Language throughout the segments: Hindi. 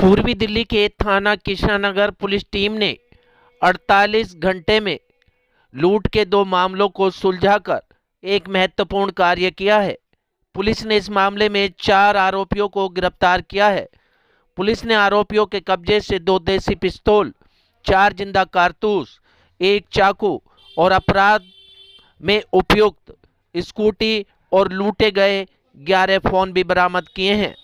पूर्वी दिल्ली के थाना कृष्णानगर पुलिस टीम ने 48 घंटे में लूट के दो मामलों को सुलझाकर एक महत्वपूर्ण कार्य किया है। पुलिस ने इस मामले में 4 आरोपियों को गिरफ्तार किया है। पुलिस ने आरोपियों के कब्जे से 2 देसी पिस्तौल, 4 जिंदा कारतूस, एक चाकू और अपराध में उपयुक्त स्कूटी और लूटे गए 11 फोन भी बरामद किए हैं।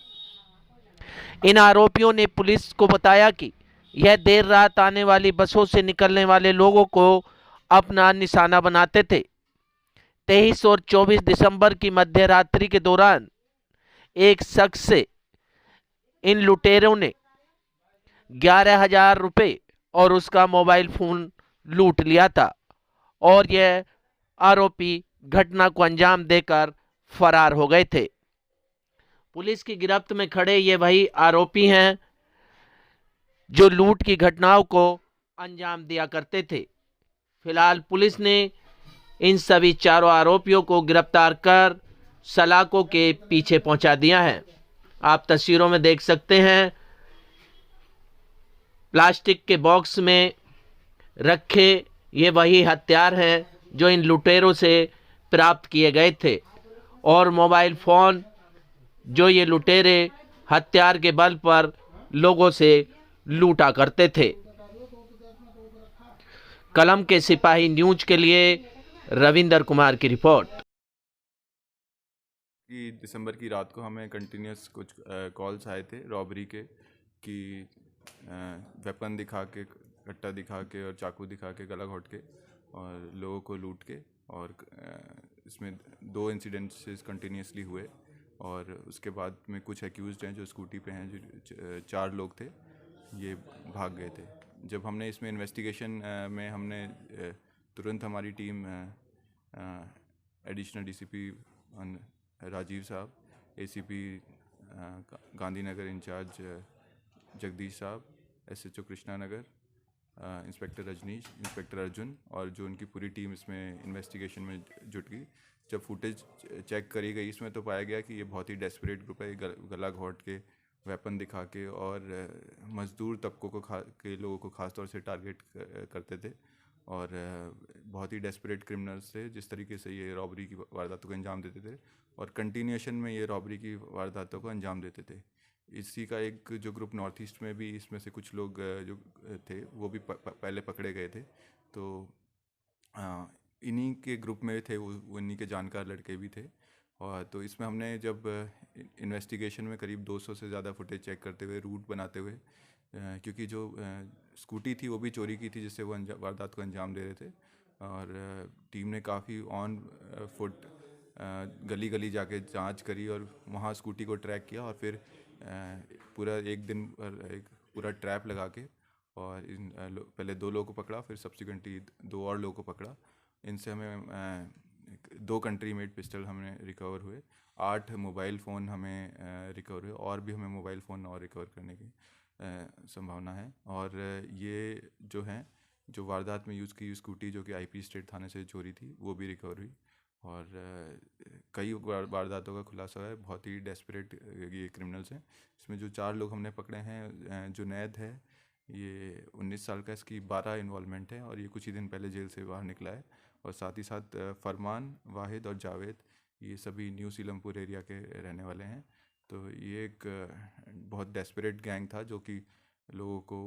इन आरोपियों ने पुलिस को बताया कि यह देर रात आने वाली बसों से निकलने वाले लोगों को अपना निशाना बनाते थे। 23 और 24 दिसंबर की मध्य रात्रि के दौरान एक शख्स से इन लुटेरों ने 11,000 रुपये और उसका मोबाइल फोन लूट लिया था और यह आरोपी घटना को अंजाम देकर फरार हो गए थे। पुलिस की गिरफ्त में खड़े ये वही आरोपी हैं जो लूट की घटनाओं को अंजाम दिया करते थे। फिलहाल पुलिस ने इन सभी चारों आरोपियों को गिरफ्तार कर सलाखों के पीछे पहुंचा दिया है। आप तस्वीरों में देख सकते हैं, प्लास्टिक के बॉक्स में रखे ये वही हथियार हैं जो इन लुटेरों से प्राप्त किए गए थे और मोबाइल फ़ोन जो ये लुटेरे हथियार के बल पर लोगों से लूटा करते थे। कलम के सिपाही न्यूज के लिए रविंदर कुमार की रिपोर्ट। कि दिसंबर की रात को हमें कंटिन्यूस कुछ कॉल्स आए थे रॉबरी के, कि वेपन दिखा के, कट्टा दिखा के और चाकू दिखा के, गला घोट के और लोगों को लूट के, और इसमें 2 इंसिडेंट्स कंटिन्यूसली हुए। और उसके बाद में कुछ एक्यूज्ड हैं जो स्कूटी पे हैं, जो 4 लोग थे, ये भाग गए थे। जब हमने इसमें इन्वेस्टिगेशन में हमने तुरंत हमारी टीम एडिशनल डीसीपी राजीव साहब, एसीपी गांधीनगर इंचार्ज जगदीश साहब, SHO Krishnanagar, inspector Rajnish, inspector Arjun और जो उनकी पूरी टीम इसमें इन्वेस्टिगेशन में जुट गई। जब फुटेज चेक करी गई इसमें तो पाया गया कि ये बहुत ही डेस्परेट ग्रुप है। गला घोट के, वेपन दिखा के और मज़दूर तबकों को के लोगों को ख़ास तौर से टारगेट करते थे और बहुत ही डेस्परेट क्रिमिनल्स थे जिस तरीके से ये रॉबरी की वारदातों को अंजाम देते थे और कंटिन्यूएशन में ये रॉबरी की वारदातों को अंजाम देते थे। इसी का एक जो ग्रुप नॉर्थ ईस्ट में भी, इसमें से कुछ लोग जो थे वो भी पहले पकड़े गए थे। तो इन्हीं के ग्रुप में थे वो इन्हीं के जानकार लड़के भी थे। और तो इसमें हमने जब इन्वेस्टिगेशन में करीब 200 से ज़्यादा फुटेज चेक करते हुए, रूट बनाते हुए, क्योंकि जो स्कूटी थी वो भी चोरी की थी जिससे वो वारदात को अंजाम दे रहे थे। और टीम ने काफ़ी ऑन फुट गली गली जाके जांच करी और वहाँ स्कूटी को ट्रैक किया और फिर पूरा एक दिन एक पूरा ट्रैप लगा के और पहले 2 लोगों को पकड़ा, फिर सब्सिक्वेंटली 2 और लोगों को पकड़ा। इनसे हमें 2 कंट्री मेड पिस्टल हमें रिकवर हुए, 8 मोबाइल फ़ोन हमें रिकवर हुए और भी हमें मोबाइल फ़ोन और रिकवर करने की संभावना है। और ये जो हैं, जो वारदात में यूज़ की स्कूटी जो कि आईपी स्टेट थाने से चोरी थी, वो भी रिकवर हुई। और कई वारदातों का खुलासा है। बहुत ही डेस्परेट ये क्रिमिनल्स हैं। इसमें जो 4 लोग हमने पकड़े हैं, जुनैद है, ये 19 साल का, इसकी 12 इन्वॉल्वमेंट है और ये कुछ ही दिन पहले जेल से बाहर निकला है। और साथ ही साथ फरमान, वाहिद और जावेद, ये सभी न्यू सीलमपुर एरिया के रहने वाले हैं। तो ये एक बहुत डेस्परेट गैंग था जो कि लोगों को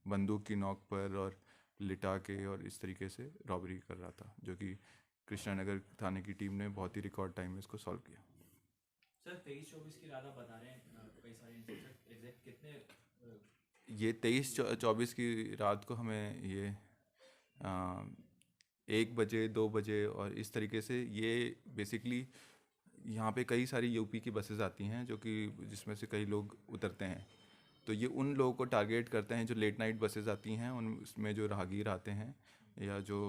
बंदूक की नोक पर और लिटा के और इस तरीके से रॉबरी कर रहा था, जो कि कृष्णानगर थाने की टीम ने बहुत ही रिकॉर्ड टाइम में इसको सॉल्व किया। सर 23-24 की रात आप बता रहे हैं, कई सारे एग्जैक्ट कितने ये 23-24 की रात को हमें ये 1 बजे, 2 बजे और इस तरीके से, ये बेसिकली यहाँ पे कई सारी यूपी की बसेस आती हैं जो कि जिसमें से कई लोग उतरते हैं। तो ये उन लोगों को टारगेट करते हैं जो लेट नाइट बसेस आती हैं, उसमें जो राहगीर आते हैं या जो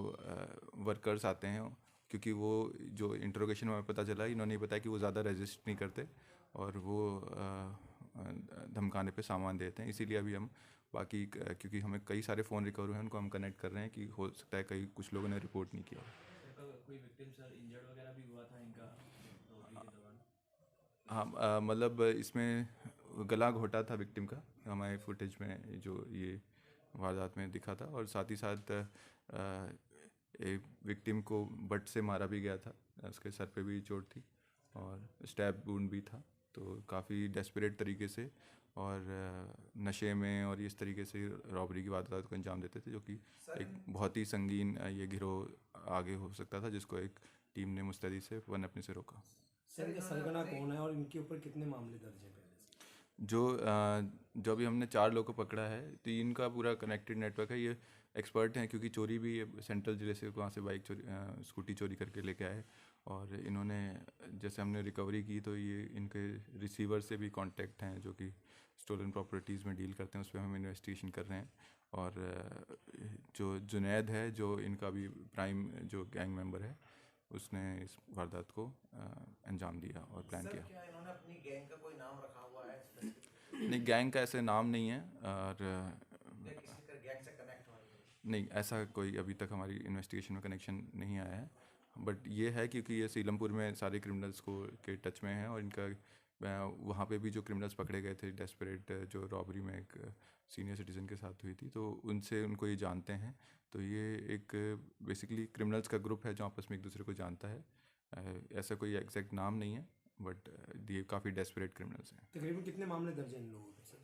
वर्कर्स आते हैं, क्योंकि वो जो इंट्रोगेशन में हमें पता चला, इन्होंने बताया कि वो ज़्यादा रेजिस्ट नहीं करते और वो धमकाने पे सामान देते हैं। इसीलिए अभी हम बाकी क्योंकि हमें कई सारे फ़ोन रिकवर हुए हैं, उनको हम कनेक्ट कर रहे हैं कि हो सकता है कई कुछ लोगों ने रिपोर्ट नहीं किया। कोई विक्टिम सर इंजर्ड वगैरह भी हुआ था इनका रॉबरी के दौरान? हाँ, मतलब इसमें गला घोटा था विक्टिम का, हमारे फुटेज में जो ये वारदात में दिखा था। और साथ ही साथ एक विक्टिम को बट से मारा भी गया था, उसके सर पे भी चोट थी और स्टैब वुंड भी था। तो काफ़ी डेस्परेट तरीके से और नशे में और इस तरीके से रॉबरी की वारदात को अंजाम देते थे, जो कि एक बहुत ही संगीन ये गिरोह आगे हो सकता था, जिसको एक टीम ने मुस्तैदी से अपने से रोका। सर इनका सरगना कौन है और इनके ऊपर कितने मामले दर्ज हैं पहले से? जो अभी हमने 4 लोगों को पकड़ा है, 3 का पूरा कनेक्टेड नेटवर्क है। ये एक्सपर्ट हैं क्योंकि चोरी भी ये सेंट्रल जिले से वहाँ से बाइक चोरी स्कूटी चोरी करके लेके आए। और इन्होंने जैसे हमने रिकवरी की तो ये इनके रिसीवर से भी कांटेक्ट हैं जो कि स्टोलन प्रॉपर्टीज़ में डील करते हैं, उस पर हम इन्वेस्टिगेशन कर रहे हैं। और जो जुनैद है, जो इनका भी प्राइम जो गैंग मेंबर है, उसने इस वारदात को अंजाम दिया और प्लान किया। क्या इन्होंने अपनी गैंग का कोई नाम रखा हुआ है नहीं, गैंग का ऐसे नाम नहीं है। और किसी गैंग से कनेक्ट हो? नहीं, ऐसा कोई अभी तक हमारी इन्वेस्टिगेशन में कनेक्शन नहीं आया है। बट ये है क्योंकि ये सीलमपुर में सारे क्रिमिनल्स को के टच में हैं और इनका वहाँ पे भी जो क्रिमिनल्स पकड़े गए थे डेस्परेट, जो रॉबरी में एक सीनियर सिटीज़न के साथ हुई थी, तो उनसे उनको ये जानते हैं। तो ये एक बेसिकली क्रिमिनल्स का ग्रुप है जो आपस में एक दूसरे को जानता है। ऐसा कोई एग्जैक्ट नाम नहीं है, बट ये काफ़ी डेस्परेट क्रिमिनल्स हैं। तकरीबन कितने मामले दर्ज हैं इन लोगों पे सर?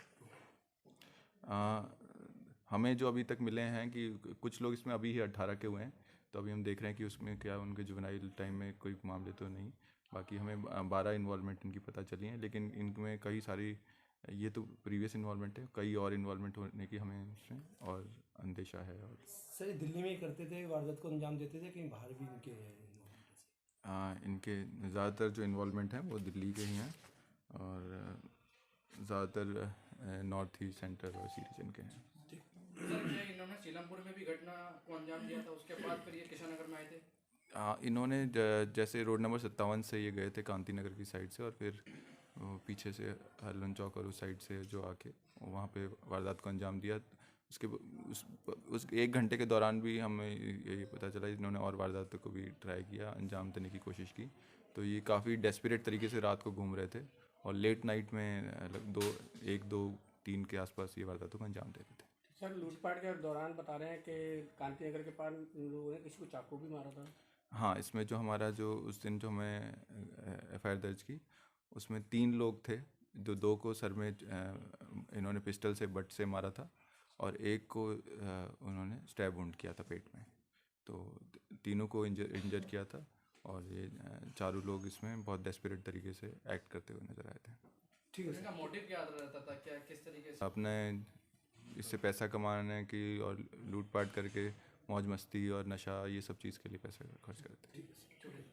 हमें जो अभी तक मिले हैं कि कुछ लोग इसमें अभी ही 18 के हुए हैं, तो अभी हम देख रहे हैं कि उसमें क्या उनके जुवेनाइल टाइम में कोई मामले तो नहीं। बाकी हमें 12 इन्वॉल्वमेंट इनकी पता चली हैं, लेकिन इनमें कई सारी, ये तो प्रीवियस इन्वॉल्वमेंट है, कई और इन्वॉल्वमेंट होने की हमें इसमें और अंदेशा है। और सर ये दिल्ली में ही करते थे वारदात को अंजाम देते थे, कहीं बाहर भी इनके इनके ज़्यादातर जो इन्वॉल्वमेंट हैं वो दिल्ली के ही हैं और ज़्यादातर नॉर्थ ईस्ट, सेंट्रल और इसी रीजन के हैं। सर ये इन्होंने सीलमपुर में भी घटना को अंजाम दिया था, उसके बाद फिर ये किशन नगर में आए थे? इन्होंने जैसे रोड नंबर 57 से ये गए थे कांति नगर की साइड से, और फिर पीछे से हरलन चौक और उस साइड से जो आके वहाँ पे वारदात को अंजाम दिया। उसके उस 1 घंटे के दौरान भी हमें ये पता चला इन्होंने और वारदातों को भी ट्राई किया, अंजाम देने की कोशिश की। तो ये काफ़ी डेस्परेट तरीके से रात को घूम रहे थे और लेट नाइट में 1, 2, 3 के आसपास ये वारदातों को अंजाम दे रहे थे। सर लूटपाट के दौरान बता रहे हैं कि कांति नगर के पास इन लोगों ने किसी को चाकू भी मारा था। हाँ, इसमें जो हमारा जो उस दिन जो हमें FIR दर्ज की, उसमें 3 लोग थे, जो 2 को सर में इन्होंने पिस्टल से बट से मारा था और एक को उन्होंने स्टैब वुंड किया था पेट में। तो तीनों को इंजर किया था और ये चारों लोग इसमें बहुत डेस्परेट तरीके से एक्ट करते हुए नजर आए थे। ठीक है इनका मोटिव क्या रहता था, क्या किस तरीके से? अपने इससे पैसा कमाने की और लूटपाट करके मौज मस्ती और नशा, ये सब चीज़ के लिए पैसा खर्च करते हैं। ठीक है।